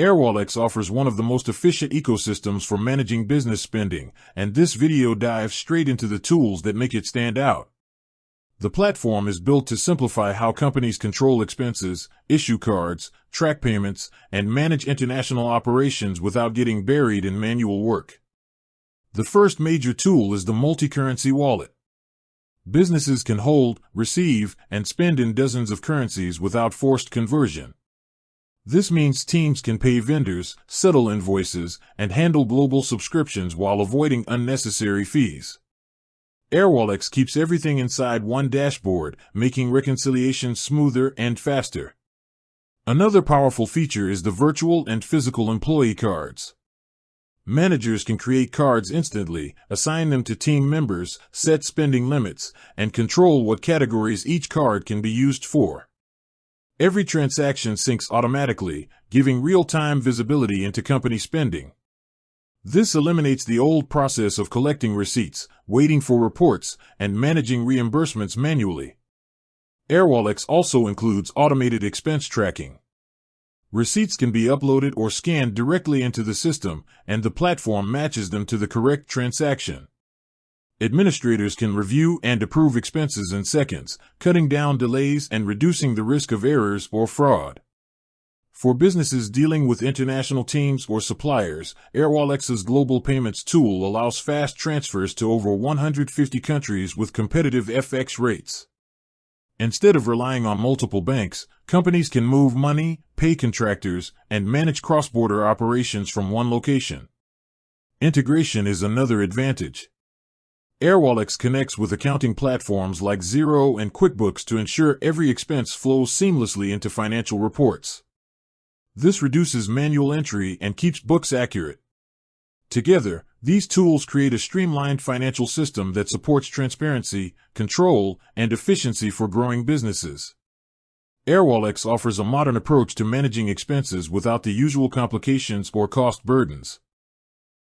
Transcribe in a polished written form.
Airwallex offers one of the most efficient ecosystems for managing business spending, and this video dives straight into the tools that make it stand out. The platform is built to simplify how companies control expenses, issue cards, track payments, and manage international operations without getting buried in manual work. The first major tool is the multi-currency wallet. Businesses can hold, receive, and spend in dozens of currencies without forced conversion. This means teams can pay vendors, settle invoices, and handle global subscriptions while avoiding unnecessary fees. Airwallex keeps everything inside one dashboard, making reconciliation smoother and faster. Another powerful feature is the virtual and physical employee cards. Managers can create cards instantly, assign them to team members, set spending limits, and control what categories each card can be used for. Every transaction syncs automatically, giving real-time visibility into company spending. This eliminates the old process of collecting receipts, waiting for reports, and managing reimbursements manually. Airwallex also includes automated expense tracking. Receipts can be uploaded or scanned directly into the system, and the platform matches them to the correct transaction. Administrators can review and approve expenses in seconds, cutting down delays and reducing the risk of errors or fraud. For businesses dealing with international teams or suppliers, Airwallex's global payments tool allows fast transfers to over 150 countries with competitive FX rates. Instead of relying on multiple banks, companies can move money, pay contractors, and manage cross-border operations from one location. Integration is another advantage. Airwallex connects with accounting platforms like Xero and QuickBooks to ensure every expense flows seamlessly into financial reports. This reduces manual entry and keeps books accurate. Together, these tools create a streamlined financial system that supports transparency, control, and efficiency for growing businesses. Airwallex offers a modern approach to managing expenses without the usual complications or cost burdens.